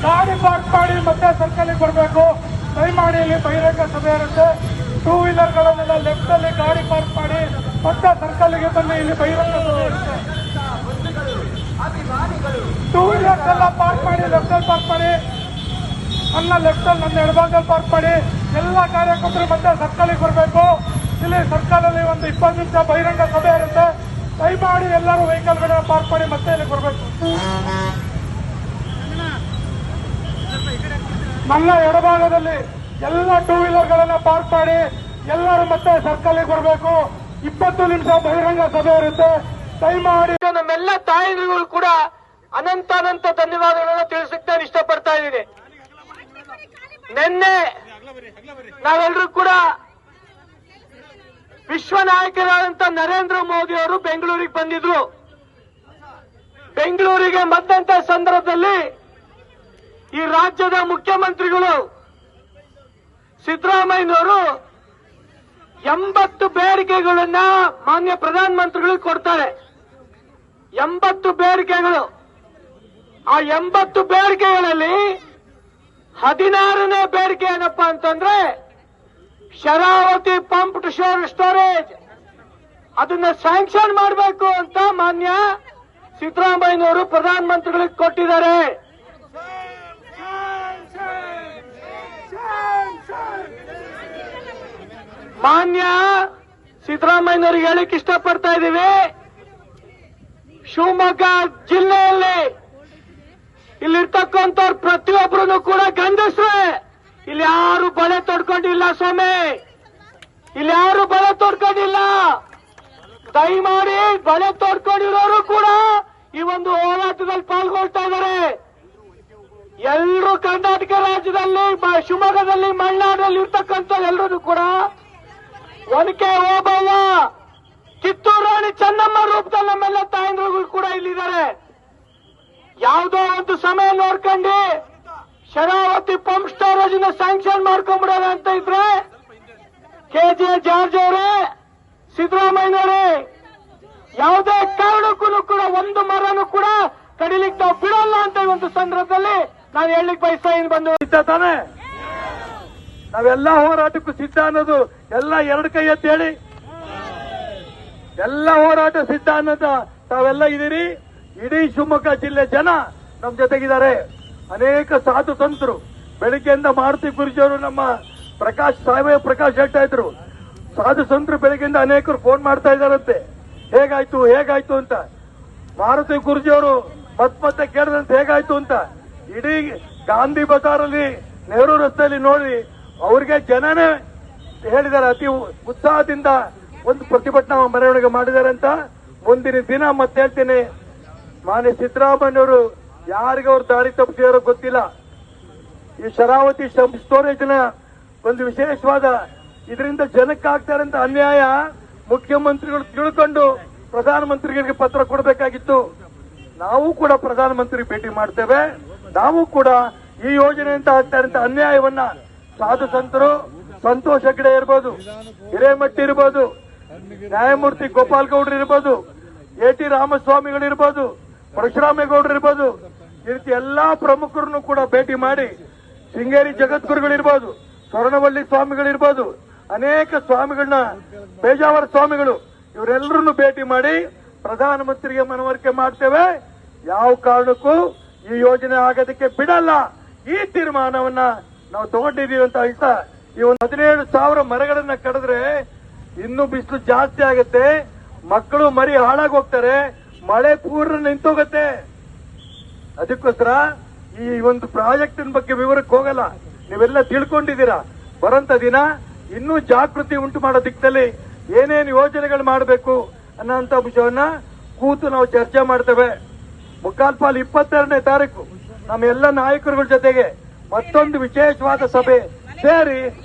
ಗಾಡಿ ಪಾರ್ಕ್ ಮಾಡಿ ಮತ್ತೆ ಸರ್ಕಲ್ ಬರಬೇಕು. ದಯಮಾಡಿ ಇಲ್ಲಿ ಬಹಿರಂಗ ಸಭೆ ಇರುತ್ತೆ. ಟೂ ವೀಲರ್ಗಳನ್ನೆಲ್ಲ ಲೆಫ್ಟ್ ಅಲ್ಲಿ ಗಾಡಿ ಪಾರ್ಕ್ ಮಾಡಿ ಮತ್ತೆ ಸರ್ಕಲ್ಗೆ ಬನ್ನಿ. ಇಲ್ಲಿ ಬಹಿರಂಗ ಸಭೆ ಇರುತ್ತೆ. ಟೂ ವೀಲರ್ಸ್ ಎಲ್ಲ ಪಾರ್ಕ್ ಮಾಡಿ, ಲೆಫ್ಟ್ ಅಲ್ಲಿ ಪಾರ್ಕ್ ಮಾಡಿ. ನನ್ನ ಲೆಫ್ಟ್ ಅಲ್ಲಿ ನನ್ನ ಎಡಭಾಗದಲ್ಲಿ ಪಾರ್ಕ್ ಮಾಡಿ. ಎಲ್ಲ ಕಾರ್ಯಕರ್ತರು ಮತ್ತೆ ಸರ್ಕಲ್ಗೆ ಬರಬೇಕು. ಇಲ್ಲಿ ಸರ್ಕಲ್ ಅಲ್ಲಿ ಒಂದು 20 ನಿಮಿಷ ಬಹಿರಂಗ ಸಭೆ ಇರುತ್ತೆ. ದಯಮಾಡಿ ಎಲ್ಲರೂ ವೆಹಿಕಲ್ಗಳನ್ನ ಪಾರ್ಕ್ ಮಾಡಿ ಮತ್ತೆ ಇಲ್ಲಿ ಬರಬೇಕು. ನನ್ನ ಎಡಭಾಗದಲ್ಲಿ ಎಲ್ಲ ಟೂ ವೀಲರ್ಗಳನ್ನ ಪಾರ್ಕ್ ಮಾಡಿ ಎಲ್ಲರೂ ಮತ್ತೆ ಸರ್ಕಲ್ಗೆ ಬರಬೇಕು. 20 ನಿಮಿಷ ಬಹಿರಂಗ ಸಭೆ ಇರುತ್ತೆ. ದಯಮಾಡಿ ನಮ್ಮೆಲ್ಲ ತಾಯಂದಿರುಗಳು ಕೂಡ ಅನಂತ ಧನ್ಯವಾದಗಳನ್ನ ತಿಳಿಸಕ್ಕೆ ನಾನು ಇಷ್ಟಪಡ್ತಾ ಇದ್ದೀನಿ. ನಿನ್ನೆ ನಾವೆಲ್ಲರೂ ಕೂಡ ವಿಶ್ವ ನಾಯಕರಾದಂತ ನರೇಂದ್ರ ಮೋದಿ ಅವರು ಬೆಂಗಳೂರಿಗೆ ಬಂದಿದ್ರು. ಬೆಂಗಳೂರಿಗೆ ಬಂದಂತ ಸಂದರ್ಭದಲ್ಲಿ ಈ ರಾಜ್ಯದ ಮುಖ್ಯಮಂತ್ರಿಗಳು ಸಿದ್ದರಾಮಯ್ಯನವರು 80 ಬೇಡಿಕೆಗಳನ್ನ ಮಾನ್ಯ ಪ್ರಧಾನಮಂತ್ರಿಗಳಿಗೆ ಕೊಡ್ತಾರೆ. 80 ಬೇಡಿಕೆಗಳು. ಆ 80 ಬೇಡಿಕೆಗಳಲ್ಲಿ 16ನೇ ಬೇಡಿಕೆ ಏನಪ್ಪಾ ಅಂತಂದ್ರೆ ಶರಾವತಿ ಪಂಪ್ಡ್ ಸ್ಟೋರೇಜ್ ಅದನ್ನ ಸ್ಯಾಂಕ್ಷನ್ ಮಾಡಬೇಕು ಅಂತ ಮಾನ್ಯ ಸಿದ್ದರಾಮಯ್ಯನವರು ಪ್ರಧಾನಮಂತ್ರಿಗಳಿಗೆ ಕೊಟ್ಟಿದ್ದಾರೆ. ಮಾನ್ಯ ಸಿದ್ದರಾಮಯ್ಯನವರಿಗೆ ಹೇಳಿಕ್ಕೆ ಇಷ್ಟಪಡ್ತಾ ಇದ್ದೀವಿ. ಶಿವಮೊಗ್ಗ ಜಿಲ್ಲೆಯಲ್ಲಿ ಇಲ್ಲಿರ್ತಕ್ಕಂಥವ್ರು ಪ್ರತಿಯೊಬ್ಬರೂ ಕೂಡ ಗಂಡಸ್ರೆ. ಇಲ್ಲಿ ಯಾರು ಬಳೆ ತೊಡ್ಕೊಂಡಿಲ್ಲ ಸ್ವಾಮಿ, ಇಲ್ಲಿ ಯಾರು ಬಳೆ ತೊಡ್ಕೊಂಡಿಲ್ಲ. ದಯಮಾಡಿ ಬಳೆ ತೊಡ್ಕೊಂಡಿರೋರು ಕೂಡ ಈ ಒಂದು ಹೋರಾಟದಲ್ಲಿ ಪಾಲ್ಗೊಳ್ತಾ ಇದ್ದಾರೆ. ಎಲ್ಲರೂ ಕರ್ನಾಟಕ ರಾಜ್ಯದಲ್ಲಿ, ಶಿವಮೊಗ್ಗದಲ್ಲಿ, ಮಲೆನಾಡಲ್ಲಿ ಇರ್ತಕ್ಕಂಥ ಎಲ್ಲರೂ ಕೂಡ ಒನಕೆ ಓಬವ್ವ, ಕಿತ್ತೂರು ರಾಣಿ ಚೆನ್ನಮ್ಮ ರೂಪದಲ್ಲಿ ನಮ್ಮೆಲ್ಲ ತಾಯಂದಿರುಗಳು ಕೂಡ ಇಲ್ಲಿದ್ದಾರೆ. ಯಾವುದೋ ಒಂದು ಸಮಯ ನೋಡ್ಕೊಂಡು ಶರಾವತಿ ಪಂಪ್ ಸ್ಟೋರೇಜ್ ನ ಸ್ಯಾಂಕ್ಷನ್ ಮಾಡ್ಕೊಂಡ್ಬಿಡೋಣ ಅಂತ ಇದ್ರೆ KJ ಜಾರ್ಜ್ ಅವರೇ, ಸಿದ್ದರಾಮಯ್ಯನವರೇ, ಯಾವುದೇ ಕಾರಣಕ್ಕೂ ಕೂಡ ಒಂದು ಮರನೂ ಕೂಡ ಕಡಿಲಿಕ್ಕೆ ನಾವು ಬಿಡಲ್ಲ ಅಂತ ಒಂದು ಸಂದರ್ಭದಲ್ಲಿ ನಾನು ಹೇಳಲಿಕ್ಕೆ ಬಯಸ್ತಾ ಇದ್ದೀನಿ. ಬಂದು ಸಿದ್ಧ ತಾನೆ, ನಾವೆಲ್ಲ ಹೋರಾಟಕ್ಕೂ ಸಿದ್ಧ ಅನ್ನೋದು ಎಲ್ಲ ಎರಡು ಕೈ ಎತ್ತಿ ಹೇಳಿ. ಎಲ್ಲ ಹೋರಾಟ ಸಿದ್ಧ ಅನ್ನೋದು ತಾವೆಲ್ಲ ಇದೀರಿ. ಇಡೀ ಶಿವಮೊಗ್ಗ ಜಿಲ್ಲೆ ಜನ ನಮ್ ಜೊತೆಗಿದ್ದಾರೆ. ಅನೇಕ ಸಾಧು ಸಂತರು ಬೆಳಿಗ್ಗೆಯಿಂದ ಮಾರುತಿ ಗುರುಜಿಯವರು, ನಮ್ಮ ಸಾವಯವ ಪ್ರಕಾಶ್ ಹೇಳ್ತಾ ಇದ್ರು, ಸಾಧು ಸಂತರು ಬೆಳಿಗ್ಗೆಯಿಂದ ಅನೇಕರು ಫೋನ್ ಮಾಡ್ತಾ ಇದ್ದಾರಂತೆ, ಹೇಗಾಯ್ತು ಅಂತ. ಮಾರುತಿ ಗುರುಜಿಯವರು ಮತ್ತೆ ಕೇಳಿದಂತೆ ಹೇಗಾಯ್ತು ಅಂತ. ಇಡೀ ಗಾಂಧಿ ಬಜಾರಲ್ಲಿ, ನೆಹರು ರಸ್ತೆಯಲ್ಲಿ ನೋಡಿ ಅವ್ರಿಗೆ ಜನನೇ ಹೇಳಿದ್ದಾರೆ, ಅತಿ ಉತ್ಸಾಹದಿಂದ ಒಂದು ಪ್ರತಿಭಟನಾ ಮೆರವಣಿಗೆ ಮಾಡಿದ್ದಾರೆ ಅಂತ. ಮುಂದಿನ ದಿನ ಮತ್ತೆ ಹೇಳ್ತೀನಿ, ಮಾನ್ಯ ಸಿದ್ದರಾಮಯ್ಯವರು ಯಾರಿಗೆ ಅವ್ರು ದಾರಿ ತಪ್ಪಿಸಿದಾರೋ ಗೊತ್ತಿಲ್ಲ. ಈ ಶರಾವತಿ ಸ್ಟೋರೇಜ್ ನ ಒಂದು ವಿಶೇಷವಾದ ಇದರಿಂದ ಜನಕ್ಕಾಗ್ತಾರಂತ ಅನ್ಯಾಯ ಮುಖ್ಯಮಂತ್ರಿಗಳು ತಿಳ್ಕೊಂಡು ಪ್ರಧಾನಮಂತ್ರಿಗಳಿಗೆ ಪತ್ರ ಕೊಡಬೇಕಾಗಿತ್ತು. ನಾವು ಕೂಡ ಪ್ರಧಾನಮಂತ್ರಿ ಭೇಟಿ ಮಾಡ್ತೇವೆ. ನಾವು ಕೂಡ ಈ ಯೋಜನೆಯಿಂದ ಆಗ್ತಾರಂತ ಅನ್ಯಾಯವನ್ನ ಸಾಧು ಸಂತರು, ಸಂತೋಷ್ ಹೆಗ್ಡೆ ಇರ್ಬೋದು, ಹಿರೇಮಠ್ ಇರ್ಬೋದು, ನ್ಯಾಯಮೂರ್ತಿ ಗೋಪಾಲ್ ಗೌಡ್ರು ಇರ್ಬೋದು, AT ರಾಮಸ್ವಾಮಿಗಳು ಇರ್ಬೋದು, ಪರಶುರಾಮೇಗೌಡರು ಇರ್ಬೋದು, ಈ ರೀತಿ ಎಲ್ಲಾ ಪ್ರಮುಖರನ್ನು ಕೂಡ ಭೇಟಿ ಮಾಡಿ, ಶೃಂಗೇರಿ ಜಗದ್ಗುರುಗಳಿರ್ಬೋದು, ಸ್ವರ್ಣವಳ್ಳಿ ಸ್ವಾಮಿಗಳಿರ್ಬೋದು, ಅನೇಕ ಸ್ವಾಮಿಗಳನ್ನ, ಪೇಜಾವರ ಸ್ವಾಮಿಗಳು, ಇವರೆಲ್ಲರನ್ನು ಭೇಟಿ ಮಾಡಿ ಪ್ರಧಾನಮಂತ್ರಿಗೆ ಮನವರಿಕೆ ಮಾಡ್ತೇವೆ. ಯಾವ ಕಾರಣಕ್ಕೂ ಈ ಯೋಜನೆ ಆಗೋದಕ್ಕೆ ಬಿಡಲ್ಲ. ಈ ತೀರ್ಮಾನವನ್ನ ನಾವು ತಗೊಂಡಿದೀವಿ ಅಂತ ಹೇಳ್ತಾ, ಈ ಒಂದು 17,000 ಮರಗಳನ್ನ ಕಡಿದ್ರೆ ಇನ್ನೂ ಬಿಸಿಲು ಜಾಸ್ತಿ ಆಗುತ್ತೆ, ಮಕ್ಕಳು ಮರಿ ಹಾಳಾಗಿ ಹೋಗ್ತಾರೆ, ಮಳೆ ಪೂರ್ಣ ನಿಂತೋಗತ್ತೆ. ಅದಕ್ಕೋಸ್ಕರ ಈ ಒಂದು ಪ್ರಾಜೆಕ್ಟಿನ ಬಗ್ಗೆ ವಿವರಕ್ಕೆ ಹೋಗಲ್ಲ, ನೀವೆಲ್ಲ ತಿಳ್ಕೊಂಡಿದ್ದೀರಾ. ಬರಂತ ದಿನ ಇನ್ನೂ ಜಾಗೃತಿ ಉಂಟು ಮಾಡೋ ದಿಕ್ಕಲ್ಲಿ ಏನೇನು ಯೋಜನೆಗಳು ಮಾಡಬೇಕು ಅನ್ನೋಂಥ ವಿಷಯವನ್ನ ಕೂತು ನಾವು ಚರ್ಚೆ ಮಾಡ್ತೇವೆ. ಮುಕ್ಕಾಲ್ಪಾಲ್ 22ನೇ ತಾರೀಕು ನಮ್ಮ ಎಲ್ಲ ನಾಯಕರುಗಳ ಜೊತೆಗೆ ಮತ್ತೊಂದು ವಿಶೇಷವಾದ ಸಭೆ ಸೇರಿ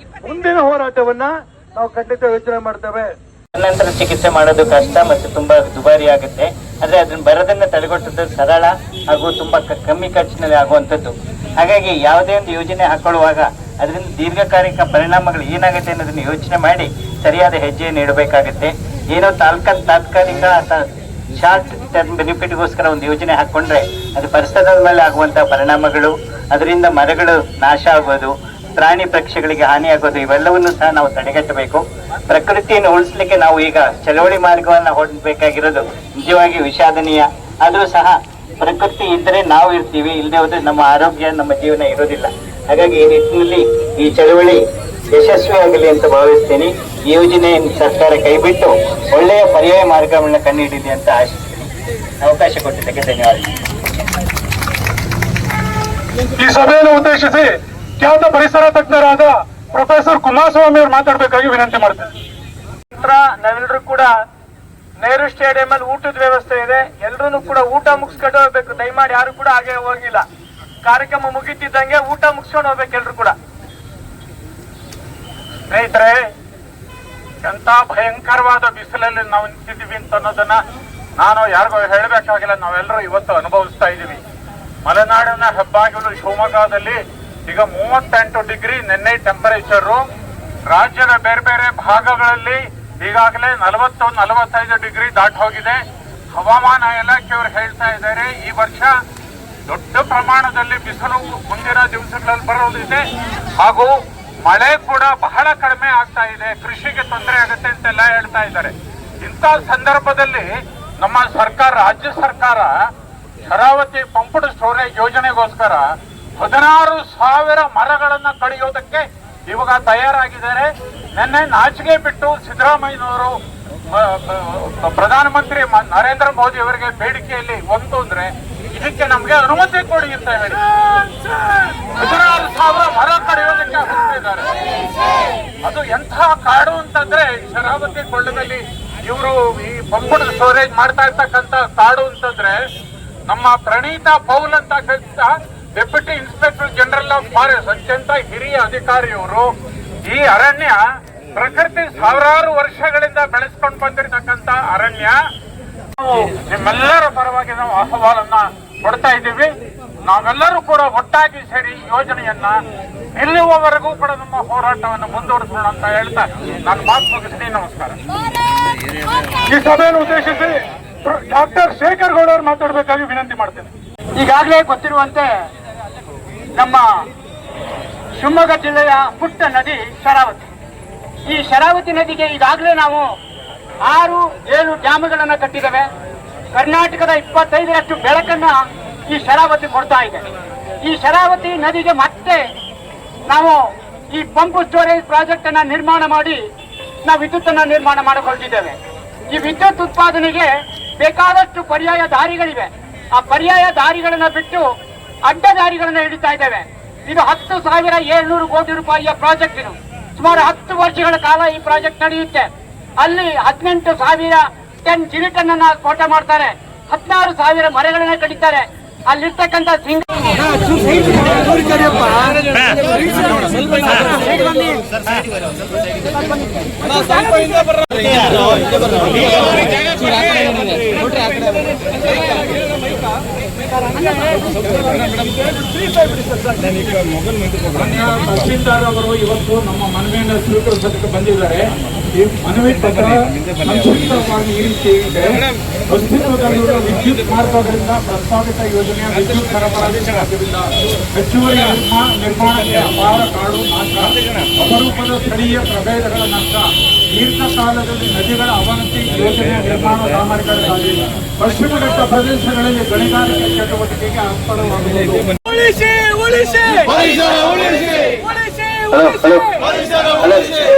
ಮುಂದಿನ ಹೋರಾಟವನ್ನ ನಾವು ಖಂಡಿತ ಯೋಚನೆ ಮಾಡ್ತೇವೆ. ನಂತರ ಚಿಕಿತ್ಸೆ ಮಾಡೋದು ಕಷ್ಟ ಮತ್ತು ತುಂಬಾ ದುಬಾರಿ ಆಗುತ್ತೆ. ಆದ್ರೆ ಅದನ್ನ ಬರೋದನ್ನ ತಡೆಗಟ್ಟುವುದು ಸರಳ ಹಾಗೂ ತುಂಬಾ ಕಮ್ಮಿ ಖರ್ಚಿನಲ್ಲಿ ಆಗುವಂತದ್ದು. ಹಾಗಾಗಿ ಯಾವುದೇ ಒಂದು ಯೋಜನೆ ಹಾಕೊಳ್ಳುವಾಗ ಅದರಿಂದ ದೀರ್ಘಕಾಲಿಕ ಪರಿಣಾಮಗಳು ಏನಾಗುತ್ತೆ ಅನ್ನೋದನ್ನ ಯೋಚನೆ ಮಾಡಿ ಸರಿಯಾದ ಹೆಜ್ಜೆಯನ್ನು ಇಡಬೇಕಾಗುತ್ತೆ. ಏನೋ ತಾತ್ಕಾಲಿಕ ಶಾರ್ಟ್ ಟರ್ಮ್ ಬೆನಿಫಿಟ್ಗೋಸ್ಕರ ಒಂದು ಯೋಜನೆ ಹಾಕೊಂಡ್ರೆ ಅದು ಪರಿಸರದ ಮೇಲೆ ಆಗುವಂತಹ ಪರಿಣಾಮಗಳು, ಅದರಿಂದ ಮರಗಳು ನಾಶ ಆಗೋದು, ಪ್ರಾಣಿ ಪಕ್ಷಿಗಳಿಗೆ ಹಾನಿಯಾಗೋದು, ಇವೆಲ್ಲವನ್ನು ಸಹ ನಾವು ತಡೆಗಟ್ಟಬೇಕು. ಪ್ರಕೃತಿಯನ್ನು ಉಳಿಸ್ಲಿಕ್ಕೆ ನಾವು ಈಗ ಚಳವಳಿ ಮಾರ್ಗವನ್ನು ಹೊರಡಬೇಕಾಗಿರೋದು ನಿಜವಾಗಿ ವಿಷಾದನೀಯ. ಆದರೂ ಸಹ ಪ್ರಕೃತಿ ಇದ್ದರೆ ನಾವು ಇರ್ತೀವಿ, ಇಲ್ಲದೆ ಹೋದ್ರೆ ನಮ್ಮ ಆರೋಗ್ಯ, ನಮ್ಮ ಜೀವನ ಇರೋದಿಲ್ಲ. ಹಾಗಾಗಿ ಈ ನಿಟ್ಟಿನಲ್ಲಿ ಈ ಚಳವಳಿ ಯಶಸ್ವಿಯಾಗಲಿ ಅಂತ ಭಾವಿಸ್ತೀನಿ. ಈ ಯೋಜನೆಯನ್ನು ಸರ್ಕಾರ ಕೈಬಿಟ್ಟು ಒಳ್ಳೆಯ ಪರ್ಯಾಯ ಮಾರ್ಗವನ್ನು ಕಂಡುಹಿಡಿಯಲಿ ಅಂತ ಆಶಿಸ್ತೀನಿ. ಅವಕಾಶ ಕೊಟ್ಟಿದ್ದಕ್ಕೆ ಧನ್ಯವಾದ. ಈ ಸಭೆಯನ್ನು ಉದ್ದೇಶಿಸಿ ಖ್ಯಾತ ಪರಿಸರ ತಜ್ಞರಾದ ಪ್ರೊಫೆಸರ್ ಕುಮಾರಸ್ವಾಮಿ ಅವರು ಮಾತಾಡಬೇಕಾಗಿ ವಿನಂತಿ ಮಾಡ್ತೇನೆ. ನಾವೆಲ್ಲರೂ ಕೂಡ ನೆಹರು ಸ್ಟೇಡಿಯಂ ಅಲ್ಲಿ ಊಟದ ವ್ಯವಸ್ಥೆ ಇದೆ. ಎಲ್ಲರೂ ಕೂಡ ಊಟ ಮುಗಿಸ್ಕೊಂಡು ಹೋಗ್ಬೇಕು. ದಯಮಾಡಿ ಯಾರು ಕೂಡ ಹಾಗೆ ಹೋಗಿಲ್ಲ. ಕಾರ್ಯಕ್ರಮ ಮುಗಿತಿದ್ದಂಗೆ ಊಟ ಮುಗಿಸ್ಕೊಂಡು ಹೋಗ್ಬೇಕು ಎಲ್ರು ಕೂಡ. ಸ್ನೇಹಿತರೆ, ಎಂತ ಭಯಂಕರವಾದ ಬಿಸಿಲಲ್ಲಿ ನಾವು ನಿಂತಿದ್ದೀವಿ ಅಂತ ಅನ್ನೋದನ್ನ ನಾನು ಯಾರಿಗೂ ಹೇಳಬೇಕಾಗಿಲ್ಲ. ನಾವೆಲ್ಲರೂ ಇವತ್ತು ಅನುಭವಿಸ್ತಾ ಇದ್ದೀವಿ. ಮಲೆನಾಡಿನ ಹೆಬ್ಬಾಗಿಲು ಶಿವಮೊಗ್ಗದಲ್ಲಿ ಈಗ 38 ಡಿಗ್ರಿ ನಿನ್ನೆ ಟೆಂಪರೇಚರು. ರಾಜ್ಯದ ಬೇರೆ ಬೇರೆ ಭಾಗಗಳಲ್ಲಿ ಈಗಾಗಲೇ 40-45 ಡಿಗ್ರಿ ದಾಟಿ ಹೋಗಿದೆ. ಹವಾಮಾನ ಇಲಾಖೆಯವರು ಹೇಳ್ತಾ ಇದ್ದಾರೆ ಈ ವರ್ಷ ದೊಡ್ಡ ಪ್ರಮಾಣದಲ್ಲಿ ಬಿಸಿಲು ಮುಂದಿನ ದಿವಸಗಳಲ್ಲಿ ಬರೋದಿದೆ, ಹಾಗೂ ಮಳೆ ಕೂಡ ಬಹಳ ಕಡಿಮೆ ಆಗ್ತಾ ಇದೆ, ಕೃಷಿಗೆ ತೊಂದರೆ ಆಗುತ್ತೆ ಅಂತೆಲ್ಲ ಹೇಳ್ತಾ ಇದ್ದಾರೆ. ಇಂಥ ಸಂದರ್ಭದಲ್ಲಿ ನಮ್ಮ ಸರ್ಕಾರ, ರಾಜ್ಯ ಸರ್ಕಾರ ಶರಾವತಿ ಪಂಪ್ಡ್ ಸ್ಟೋರೇಜ್ ಯೋಜನೆಗೋಸ್ಕರ 16,000 ಮರಗಳನ್ನ ಕಡಿಯೋದಕ್ಕೆ ಇವಾಗ ತಯಾರಾಗಿದ್ದಾರೆ. ನಿನ್ನೆ ನಾಚಿಕೆ ಬಿಟ್ಟು ಸಿದ್ದರಾಮಯ್ಯನವರು ಪ್ರಧಾನಮಂತ್ರಿ ನರೇಂದ್ರ ಮೋದಿ ಅವರಿಗೆ ಬೇಡಿಕೆಯಲ್ಲಿ ಒಂದು ಅಂದ್ರೆ ಇದಕ್ಕೆ ನಮ್ಗೆ ಅನುಮತಿ ಕೊಡಿ ಅಂತ ಹೇಳಿ 16,000 ಮರ ಕಡಿಯೋದಕ್ಕೆ ಹೊರಟಿದ್ದಾರೆ. ಅದು ಎಂಥ ಕಾಡು ಅಂತಂದ್ರೆ ಶರಾವತಿ ಕೊಳ್ಳದಲ್ಲಿ ಇವರು ಈ ಪಂಪ್ಡ್ ಸ್ಟೋರೇಜ್ ಮಾಡ್ತಾ ಇರ್ತಕ್ಕಂಥ ಕಾಡು ಅಂತಂದ್ರೆ ನಮ್ಮ ಪ್ರಣೀತಾ ಪೌಲ್ ಅಂತ deputy inspector general of forest ಅತ್ಯಂತ ಹಿರಿಯ ಅಧಿಕಾರಿಯವರು ಈ ಅರಣ್ಯ ಪ್ರಕೃತಿ ಸಾವಿರಾರು ವರ್ಷಗಳಿಂದ ಬೆಳೆಸ್ಕೊಂಡು ಬಂದಿರತಕ್ಕಂತ ಅರಣ್ಯ. ನಿಮ್ಮೆಲ್ಲರ ಪರವಾಗಿ ನಾವು ಅಹವಾಲನ್ನ ಕೊಡ್ತಾ ಇದ್ದೀವಿ. ನಾವೆಲ್ಲರೂ ಕೂಡ ಒಟ್ಟಾಗಿ ಸೇರಿ ಯೋಜನೆಯನ್ನ ನಿಲ್ಲುವವರೆಗೂ ಕೂಡ ನಮ್ಮ ಹೋರಾಟವನ್ನು ಮುಂದುವರಿಸೋಣ ಅಂತ ಹೇಳ್ತಾ ನಾನು ಮಾತು ಮುಗಿಸ್ತೀನಿ. ನಮಸ್ಕಾರ. ಈ ಸಭೆಯನ್ನು ಉದ್ದೇಶಿಸಿ ಡಾಕ್ಟರ್ ಶೇಖರ್ ಗೌಡ ಅವರು ಮಾತಾಡಬೇಕಾಗಿ ವಿನಂತಿ ಮಾಡ್ತೇನೆ. ಈಗಾಗಲೇ ಗೊತ್ತಿರುವಂತೆ ನಮ್ಮ ಶಿವಮೊಗ್ಗ ಜಿಲ್ಲೆಯ ಪುಟ್ಟ ನದಿ ಶರಾವತಿ. ಈ ಶರಾವತಿ ನದಿಗೆ ಈಗಾಗಲೇ ನಾವು 6-7 ಡ್ಯಾಮ್ಗಳನ್ನ ಕಟ್ಟಿದ್ದೇವೆ. ಕರ್ನಾಟಕದ 25ರಷ್ಟು ಬೆಳಕನ್ನ ಈ ಶರಾವತಿ ಕೊಡ್ತಾ ಇದೆ. ಈ ಶರಾವತಿ ನದಿಗೆ ಮತ್ತೆ ನಾವು ಈ ಪಂಪ್ ಸ್ಟೋರೇಜ್ ಪ್ರಾಜೆಕ್ಟ್ ಅನ್ನ ನಿರ್ಮಾಣ ಮಾಡಿ ನಾವು ವಿದ್ಯುತ್ ಅನ್ನ ನಿರ್ಮಾಣ ಮಾಡಿಕೊಂಡಿದ್ದೇವೆ. ಈ ವಿದ್ಯುತ್ ಉತ್ಪಾದನೆಗೆ ಬೇಕಾದಷ್ಟು ಪರ್ಯಾಯ ದಾರಿಗಳಿವೆ. ಆ ಪರ್ಯಾಯ ದಾರಿಗಳನ್ನ ಬಿಟ್ಟು ಅಡ್ಡ ದಾರಿಗಳನ್ನ ಹಿಡಿತಾ ಇದ್ದೇವೆ. ಇದು 10,700 ಕೋಟಿ ರೂಪಾಯಿಯ ಪ್ರಾಜೆಕ್ಟ್. ಇದು ಸುಮಾರು 10 ವರ್ಷಗಳ ಕಾಲ ಈ ಪ್ರಾಜೆಕ್ಟ್ ನಡೆಯುತ್ತೆ. ಅಲ್ಲಿ 18,000 ಟನ್ ಜಿಲಿಟನ್ನ ಸ್ಫೋಟ ಮಾಡ್ತಾರೆ, 16,000 ಮರಗಳನ್ನ ಕಡಿತಾರೆ. ಅಲ್ಲಿರ್ತಕ್ಕಂಥ ತಹಸೀಲ್ದಾರ್ ಅವರು ಇವತ್ತು ನಮ್ಮ ಮನವಿಯನ್ನು ಸ್ವೀಕರಿಸೋದಕ್ಕೆ ಬಂದಿದ್ದಾರೆ. ಈ ಮನವಿ ಪತ್ರ ಸಂಕ್ಷಿಪ್ತವಾಗಿ ಈ ರೀತಿ ಇದೆ. ಅಸ್ತಿತ್ವದಲ್ಲಿರುವ ವಿದ್ಯುತ್ ಮಾರ್ಗಗಳಿಂದ ಪ್ರಸ್ತಾವಿತ ಯೋಜನೆಯ ವಿದ್ಯುತ್ ಸರಬರಾಜು ಸಾಧ್ಯವಿಲ್ಲ. ಹೆಚ್ಚುವರಿ ನಿರ್ಮಾಣಕ್ಕೆ ಅಪಾರ ಕಾಡು ನಾಶ, ಅಪರೂಪದ ಸ್ಥಳೀಯ ಪ್ರಭೇದಗಳ ನಷ್ಟ, ದೀರ್ಘಕಾಲದಲ್ಲಿ ನದಿಗಳ ಅವನತಿ, ಯೋಜನೆಯ ನಿರ್ಮಾಣ ಕಾಮಗಾರಿಗಳ ಸಾಧ್ಯವಿಲ್ಲ. ಪಶ್ಚಿಮ ಘಟ್ಟ ಪ್ರದೇಶಗಳಲ್ಲಿ ಗಣಿಗಾರಿಕೆ ಚಟುವಟಿಕೆಗೆ ಅನುಕೂಲವಾಗುವುದು. ಉಳಿಸಿ ಉಳಿಸಿ ಉಳಿಸಿ ಉಳಿಸಿ